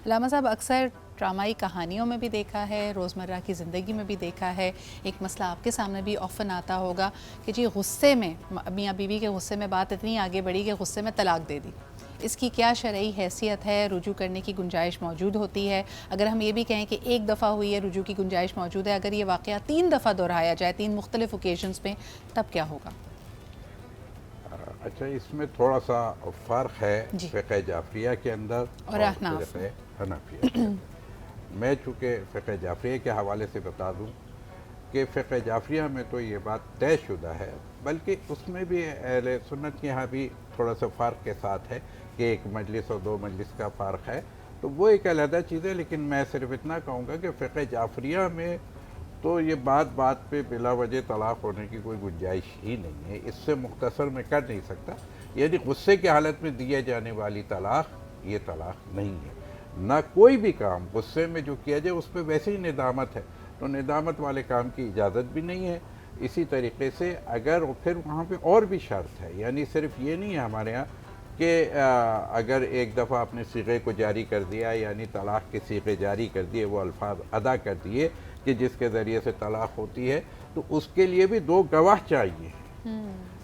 علامہ صاحب اکثر ڈرامائی کہانیوں میں بھی دیکھا ہے، روزمرہ کی زندگی میں بھی دیکھا ہے، ایک مسئلہ آپ کے سامنے بھی آفن آتا ہوگا کہ جی غصے میں میاں بیوی کے غصے میں بات اتنی آگے بڑھی کہ غصے میں طلاق دے دی، اس کی کیا شرعی حیثیت ہے؟ رجوع کرنے کی گنجائش موجود ہوتی ہے؟ اگر ہم یہ بھی کہیں کہ ایک دفعہ ہوئی ہے رجوع کی گنجائش موجود ہے، اگر یہ واقعہ 3 دفعہ دہرایا جائے 3 مختلف اوکیشنز پہ، تب کیا ہوگا؟ اچھا، اس میں تھوڑا سا فرق ہے جی فقہ جعفریہ کے اندر اور احناف فقہ حنفیہ کے اندر۔ میں چونکہ فقہ جعفریہ کے حوالے سے بتا دوں کہ فقہ جعفریہ میں تو یہ بات طے شدہ ہے، بلکہ اس میں بھی اہل سنت کے یہاں بھی تھوڑا سا فرق کے ساتھ ہے کہ ایک مجلس اور 2 مجلس کا فرق ہے، تو وہ ایک علیحدہ چیز ہے۔ لیکن میں صرف اتنا کہوں گا کہ فقہ جعفریہ میں تو یہ بات پہ بلا وجہ طلاق ہونے کی کوئی گنجائش ہی نہیں ہے، اس سے مختصر میں کر نہیں سکتا، یعنی غصے کی حالت میں دیے جانے والی طلاق یہ طلاق نہیں ہے۔ نہ کوئی بھی کام غصے میں جو کیا جائے اس پہ ویسے ہی ندامت ہے، تو ندامت والے کام کی اجازت بھی نہیں ہے۔ اسی طریقے سے اگر پھر وہاں پہ اور بھی شرط ہے، یعنی صرف یہ نہیں ہے ہمارے ہاں کہ اگر ایک دفعہ اپنے صیغے کو جاری کر دیا، یعنی طلاق کے صیغے جاری کر دیے، وہ الفاظ ادا کر دیے کہ جس کے ذریعے سے طلاق ہوتی ہے، تو اس کے لیے بھی 2 گواہ چاہیے،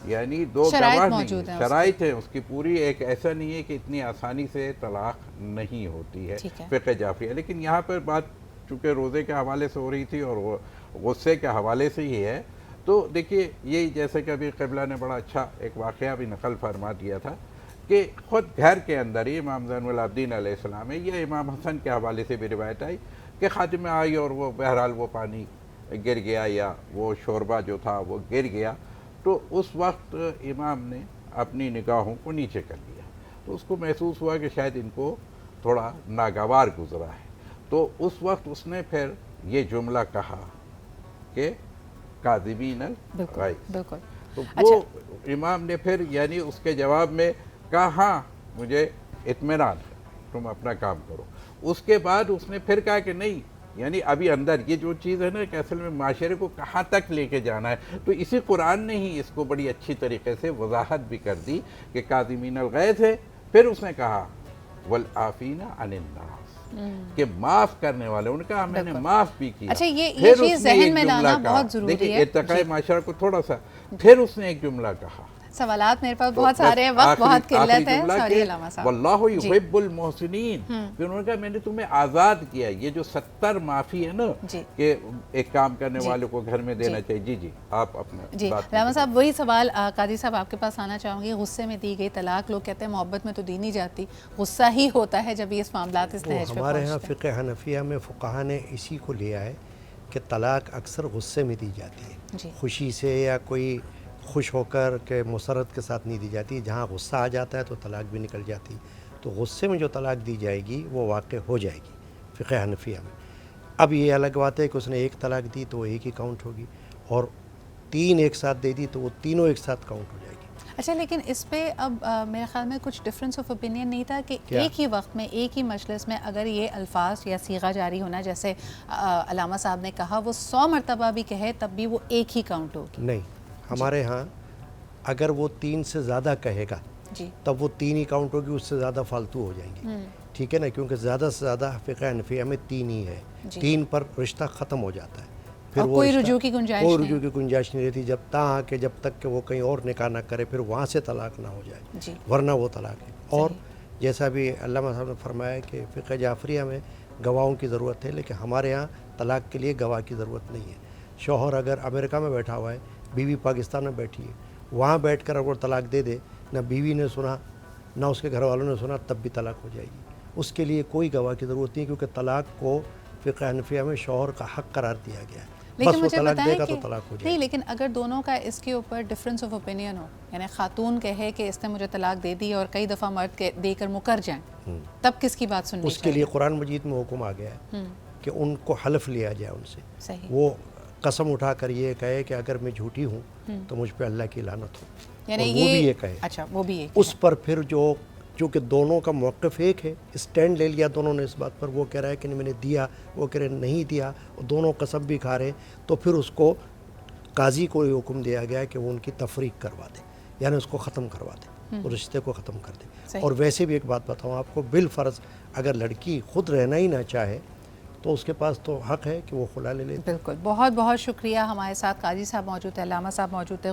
یعنی 2 گواہ نہیں، شرائط ہیں اس کی پوری، ایک ایسا نہیں ہے کہ اتنی آسانی سے طلاق نہیں ہوتی ہے فقہ جعفریہ۔ لیکن یہاں پر بات چونکہ روزے کے حوالے سے ہو رہی تھی اور غصے کے حوالے سے ہی ہے، تو دیکھیے یہ جیسے کہ ابھی قبلہ نے بڑا اچھا ایک واقعہ بھی نقل فرما دیا تھا کہ خود گھر کے اندر ہی امام زین العابدین علیہ السلام ہے، یہ امام حسن کے حوالے سے بھی روایت آئی کہ خاتمہ آئی اور وہ بہرحال وہ پانی گر گیا یا وہ شوربہ جو تھا وہ گر گیا، تو اس وقت امام نے اپنی نگاہوں کو نیچے کر لیا، تو اس کو محسوس ہوا کہ شاید ان کو تھوڑا ناگوار گزرا ہے، تو اس وقت اس نے پھر یہ جملہ کہا کہ کاذبین الغیظ، تو وہ امام نے پھر یعنی اس کے جواب میں کہا ہاں مجھے اطمینان ہے، تم اپنا کام کرو۔ اس کے بعد اس نے پھر کہا کہ نہیں، یعنی ابھی اندر یہ جو چیز ہے نا کہ اصل میں معاشرے کو کہاں تک لے کے جانا ہے، تو اسی قرآن نے ہی اس کو بڑی اچھی طریقے سے وضاحت بھی کر دی کہ کاظمین الغیظ ہے، پھر اس نے کہا والعافین عن الناس، کہ معاف کرنے والے، ان کا میں نے معاف بھی کیا۔ اچھا یہ چیز ذہن میں لانا بہت ضروری ہے، دیکھیں ارتقاء معاشرہ کو تھوڑا سا، پھر اس نے ایک جملہ کہا، سوالات میرے پاس بہت سارے ہیں، وقت بہت قلت ہے، سوری علامہ صاحب، واللہ یحب المحسنین، پھر انہوں نے کہا میں نے تمہیں آزاد کیا، یہ جو 70 معافی ہے نا کہ ایک کام کرنے والے کو گھر میں دینا چاہیے۔ جی آپ اپنا بات۔ علامہ صاحب وہی سوال قاضی صاحب آپ کے پاس آنا چاہوں گی، غصے میں دی گئی طلاق، لوگ کہتے ہیں محبت میں تو دی نہیں جاتی، غصہ ہی ہوتا ہے جب یہ اس معاملات اس نہج پہ ہمارے ہاں فقہ حنفیہ میں فقہا نے اسی کو لیا ہے کہ طلاق اکثر غصے میں دی جاتی ہے، خوشی سے یا کوئی خوش ہو کر کہ مسرت کے ساتھ نہیں دی جاتی، جہاں غصہ آ جاتا ہے تو طلاق بھی نکل جاتی، تو غصے میں جو طلاق دی جائے گی وہ واقع ہو جائے گی فقہ حنفیہ میں۔ اب یہ الگ بات ہے کہ اس نے 1 طلاق دی تو وہ 1 ہی کاؤنٹ ہوگی، اور 3 ایک ساتھ دے دی تو وہ تینوں ایک ساتھ کاؤنٹ ہو جائے گی۔ اچھا لیکن اس پہ اب میرے خیال میں کچھ ڈفرینس آف اوپینین نہیں تھا کہ ایک ہی وقت میں ایک ہی مجلس میں اگر یہ الفاظ یا صیغہ جاری ہونا جیسے علامہ صاحب نے کہا وہ 100 مرتبہ بھی کہے تب بھی وہ 1 ہی کاؤنٹ ہوگی؟ نہیں، ہمارے ہاں اگر وہ 3 سے زیادہ کہے گا تب وہ 3 ہی کاؤنٹ ہوگی، اس سے زیادہ فالتو ہو جائیں گی، ٹھیک ہے نا، کیونکہ زیادہ سے زیادہ فقہ حنفیہ میں 3 ہی ہے، 3 پر رشتہ ختم ہو جاتا ہے، پھر وہ کوئی رجوع کی گنجائش نہیں رہتی جب تک کہ وہ کہیں اور نکاح نہ کرے، پھر وہاں سے طلاق نہ ہو جائے، ورنہ وہ طلاق ہے۔ اور جیسا بھی علامہ صاحب نے فرمایا کہ فقہ جعفریہ میں گواہوں کی ضرورت ہے، لیکن ہمارے ہاں طلاق کے لیے گواہ کی ضرورت نہیں ہے۔ شوہر اگر امریکہ میں بیٹھا ہوا ہے، بیوی پاکستان میں بیٹھی ہے، وہاں بیٹھ کر اگر طلاق دے دے، نہ بیوی نے سنا نہ اس کے گھر والوں نے سنا، تب بھی طلاق ہو جائے گی، اس کے لیے کوئی گواہ کی ضرورت نہیں، کیونکہ طلاق کو فقہ حنفیہ میں شوہر کا حق قرار دیا گیا ہے، بس وہ طلاق دے گا تو طلاق ہو جائے گی۔ نہیں لیکن اگر دونوں کا اس کے اوپر ڈفرینس آف اوپینین ہو، یعنی خاتون کہے کہ اس نے مجھے طلاق دے دی اور کئی دفعہ مرد دے کر مکر جائیں، تب کس کی بات سننی چاہیے؟ اس کے لیے قرآن مجید میں حکم آ گیا ہے کہ ان کو حلف لیا جائے ان سے، وہ قسم اٹھا کر یہ کہے کہ اگر میں جھوٹی ہوں تو مجھ پہ اللہ کی لعنت ہو، یعنی وہ بھی یہ کہے، اچھا وہ بھی اس پر پھر چونکہ دونوں کا موقف ایک ہے، اسٹینڈ لے لیا دونوں نے اس بات پر، وہ کہہ رہا ہے کہ میں نے دیا، وہ کہہ رہے نہیں دیا، اور دونوں قسم بھی کھا رہے، تو پھر اس کو قاضی کو یہ حکم دیا گیا کہ وہ ان کی تفریق کروا دے، یعنی اس کو ختم کروا دے۔ وہ رشتے کو ختم کر دے. صحیح. اور ویسے بھی ایک بات بتاؤں آپ کو، بالفرض اگر لڑکی خود رہنا ہی نہ چاہے تو اس کے پاس تو حق ہے کہ وہ خلا لے لے. بالکل. بہت بہت شکریہ. ہمارے ساتھ قاضی صاحب موجود ہیں، علامہ صاحب موجود ہیں.